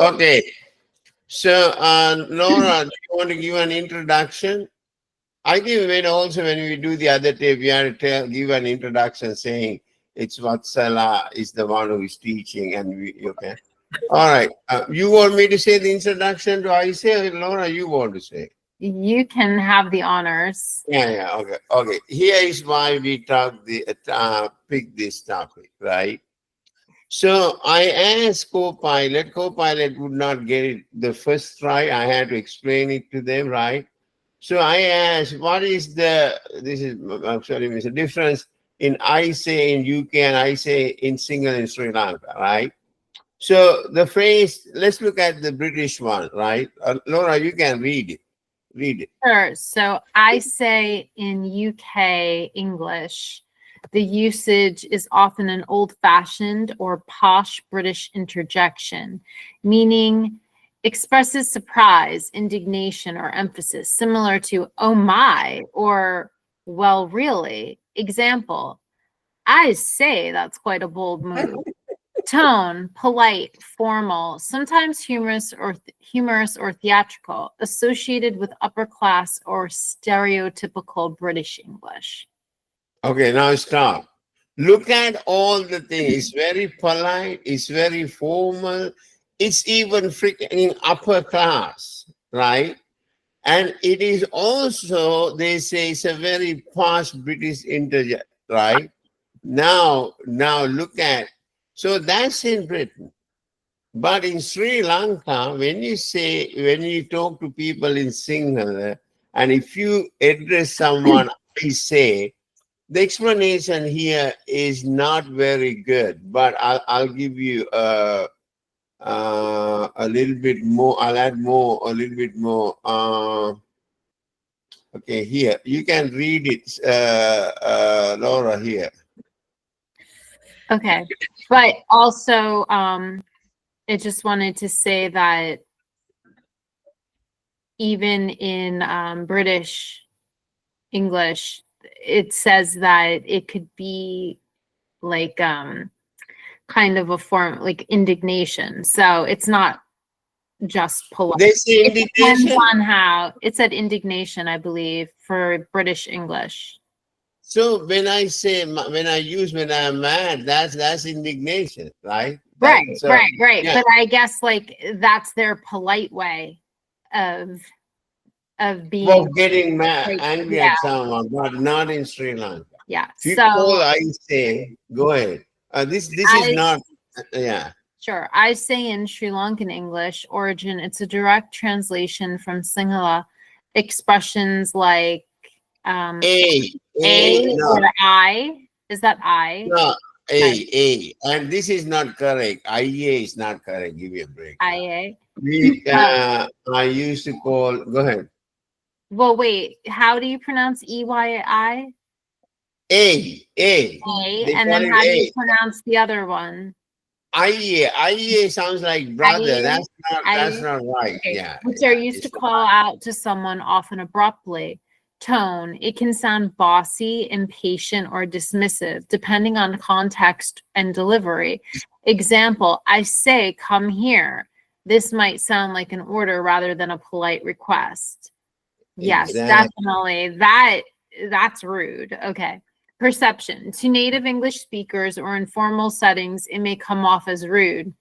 Okay. So, Laura, do you want to give an introduction? I think when we do the other tape, we have to give an introduction saying it's Wathsala is the one who is teaching, and okay. All right. You want me to say the introduction? Do I say, Laura? You want to say? You can have the honors. Yeah. Okay. Here is why we pick this topic, right? So I asked Copilot. Copilot would not get it the first try. I had to explain it to them, right? So I asked, what is the difference in I say in UK and I say in Sinhala in Sri Lanka, right? So the phrase, let's look at the British one, right? Laura, you can read it. Read it. Sure. So I say in UK English, the usage is often an old-fashioned or posh British interjection, meaning expresses surprise, indignation, or emphasis, similar to "oh my" or "well, really." Example, I say that's quite a bold move. Tone, polite, formal, sometimes humorous or theatrical, associated with upper class or stereotypical British English. Okay, now stop. Look at all the things. It's very polite. It's very formal. It's even freaking upper class, right? And it is also, they say, it's a very posh British interject, right? Now look at, so that's in Britain. But in Sri Lanka, when you talk to people in Sinhala, and if you address someone, I say, the explanation here is not very good, but I'll give you a little bit more. I'll add more, a little bit more. Okay, here you can read it, Laura. Here. Okay, but also, I just wanted to say that even in British English, it says that it could be like kind of a form like indignation. So it's not just polite. They say It depends indignation. on how it said indignation, I believe, for British English. So when I when I'm mad, that's indignation, right? Right. Yeah. But I guess like that's their polite way of being Of getting mad, like, angry yeah. at someone, but not in Sri Lanka. Yeah. People, I say, go ahead. This is not, yeah. Sure. I say in Sri Lankan English origin, it's a direct translation from Sinhala expressions like A, no. Or I. Is that I? No, A. And this is not correct. IA is not correct. Give me a break. IA. I used to call, go ahead. Well, wait, how do you pronounce EYI? A. And then how do you pronounce the other one? IA sounds like brother. That's not right. Okay. Yeah. Which are used to call out to someone often abruptly. Tone, it can sound bossy, impatient, or dismissive, depending on context and delivery. Example, I say, come here. This might sound like an order rather than a polite request. Yes, definitely. That's rude. Okay. Perception. To native English speakers or in formal settings, it may come off as rude,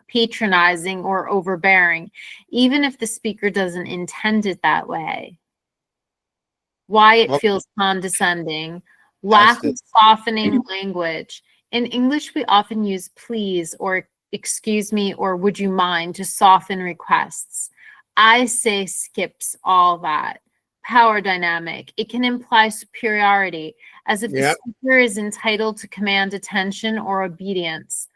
patronizing, or overbearing, even if the speaker doesn't intend it that way. Why it feels condescending. Lack of softening language. In English, we often use please or excuse me or would you mind to soften requests. I say skips all that. Power dynamic. It can imply superiority, as if the speaker is entitled to command attention or obedience.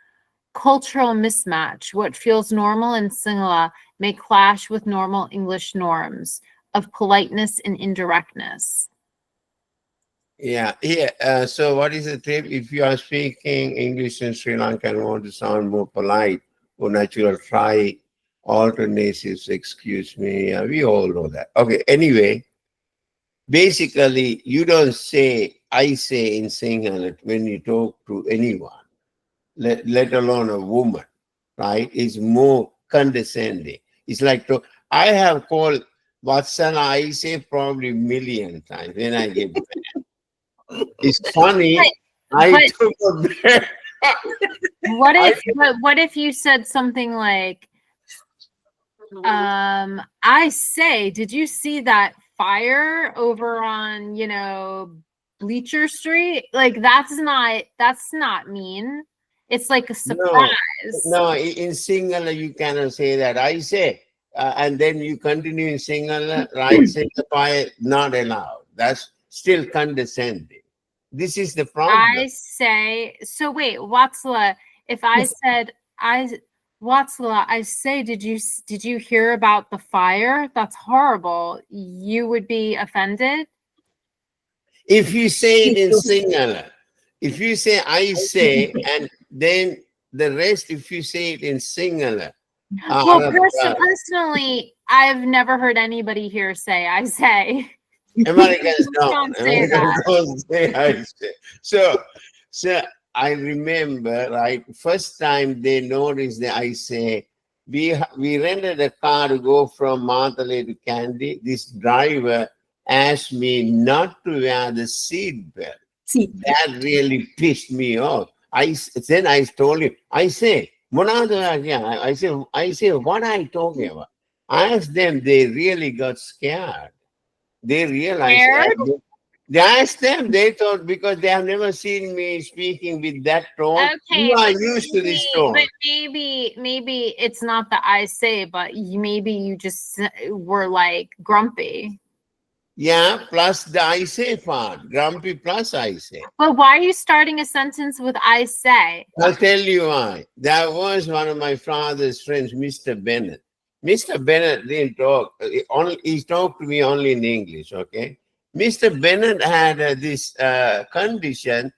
Cultural mismatch. What feels normal in Sinhala may clash with normal English norms of politeness and indirectness. Yeah. So what is the tip? If you are speaking English in Sri Lanka and want to sound more polite or natural, try alternatives. Excuse me. We all know that. Okay. Anyway, basically, you don't say I say in Sinhala when you talk to anyone, let alone a woman, right? It's more condescending. It's like, I have called Wathsala, I say probably a million times when I get mad. It's funny. I took a breath. What if you said something like, I say, did you see that fire over on, Bleacher Street? Like, that's not mean. It's like a surprise. No, in Sinhala you cannot say that. I say, and then you continue in Sinhala, right? Say the fire, not allowed. That's still condescending. This is the problem. I say, so wait, Wathsala, if I said, Wathsala, I say, did you hear about the fire? That's horrible. You would be offended? If you say it in Sinhala, if you say I say, and then the rest, if you say it in Sinhala. Well, personally, I've never heard anybody here say I say. Americans don't. Say Americans don't say I say. So I remember, right, first time they noticed that I say, we rented a car to go from Matale to Kandy. This driver asked me not to wear the seat belt. That really pissed me off. Then I told him, I say, what I talking about? I asked them, they really got scared. They realized they asked them, they thought, because they have never seen me speaking with that tone. Okay, you are used to this tone. But maybe it's not the I say, but maybe you just were like grumpy. Yeah, plus the I say part. Grumpy plus I say. But why are you starting a sentence with I say? I'll tell you why. That was one of my father's friends, Mr. Bennett. Mr. Bennett didn't talk. He talked to me only in English, okay? Mr. Bennett had this condition,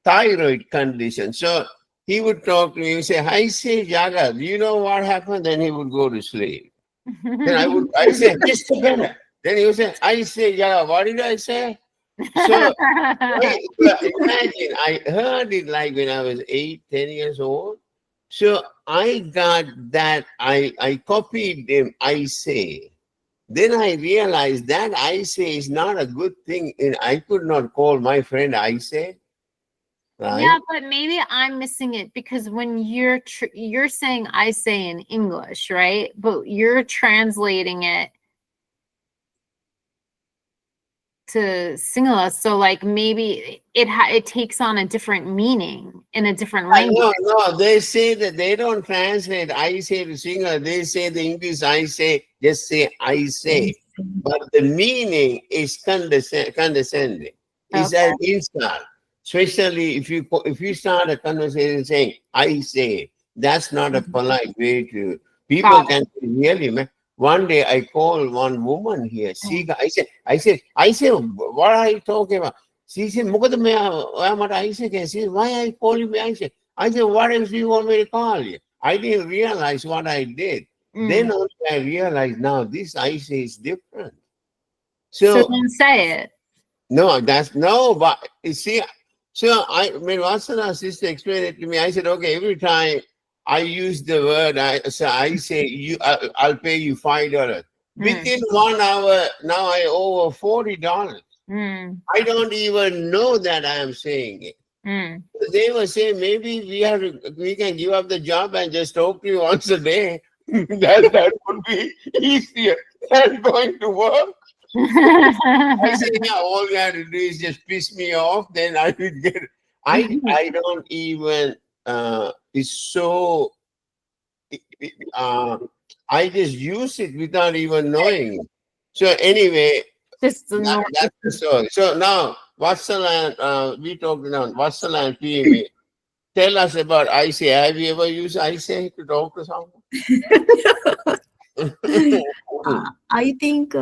thyroid condition. So he would talk to me. He would say, I say, Jagath, you know what happened? Then he would go to sleep. Then I say, Mr. Bennett. Then he would say, I say, Jagath, what did I say? So imagine, I heard it like when I was 8, 10 years old. So I got that, I copied them, I say. Then I realized that I say is not a good thing. And I could not call my friend I say. Right? Yeah, but maybe I'm missing it because when you're saying I say in English, right? But you're translating it to Sinhala, so like maybe it takes on a different meaning in a different language. No, they say that they don't translate I say to Sinhala. They say the English I say, just say I say. But the meaning is condescending. It's an insult. Especially if you start a conversation saying I say, that's not a polite way to. People can really, man. One day I called one woman here. I said, what are you talking about? She said, I said, why I call you? I said, what else do you want me to call you? I didn't realize what I did. Then only I realized now this I say is different. So don't say it. No, but you see, so when Wathsala's sister explained it to me, I said, okay, every time I use the word, I say, I'll pay you $5. Within 1 hour, now I owe $40. I don't even know that I am saying it. They were saying maybe we can give up the job and just talk to you once a day. that would be easier than going to work. I said, yeah, all you have to do is just piss me off, then I will get it. I don't even it's so I just use it without even knowing it. So anyway, that's the story. So now Wathsala, we talked about Wathsala and Piumika. Tell us about I say. Have you ever used I say to talk to someone? I think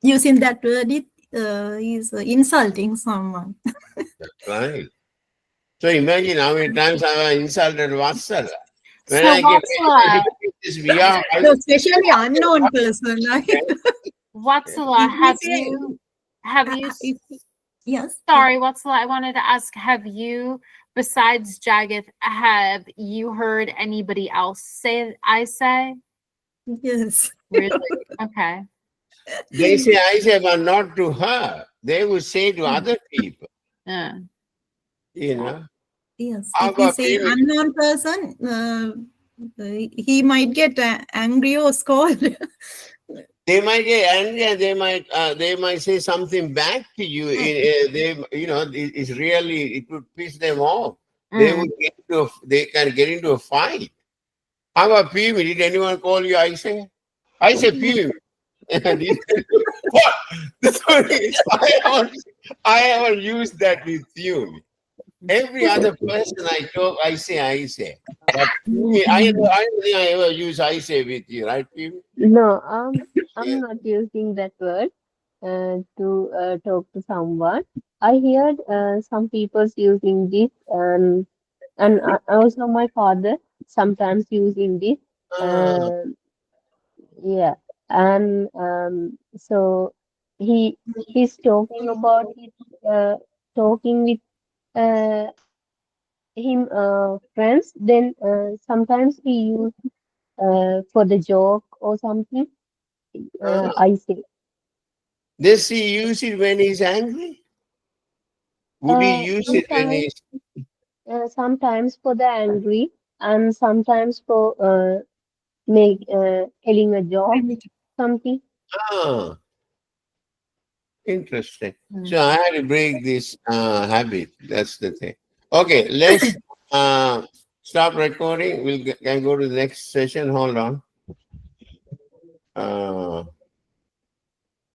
using that word is insulting someone. That's right. So imagine how many times I have insulted Wathsala. When I get especially unknown person. Wathsala, have you? Yes. Sorry, Wathsala, I wanted to ask: have you Besides Jagath, have you heard anybody else say I say? Yes. Really? Okay. They say I say, but not to her. They would say to other people, Yeah. you know. Yes. How If we about say Piumika? unknown person, he might get angry or scold. They might get angry and they might say something back to you. It's really, it would piss them off. Mm. They can get into a fight. How about Piumika? Did anyone call you I say? I say Piumika. What? The story is, I haven't used that with you. Every other person I talk, I say. But I don't think I ever use I say with you, right, Piumika? No, Yeah. I'm not using that word to talk to someone. I heard some people's using this, and also my father sometimes using this. Ah, Um yeah, and so he he's talking about it, talking with uh, him friends. Then sometimes he use for the joke or something. ah. I say. Does he use it when he's angry? Would he use it when Sometimes, he's sometimes for the angry, and sometimes for make telling a joke, something. ah interesting? Mm. So I had to break this habit. That's the thing. Okay, let's stop recording. Can go to the next session. Hold on.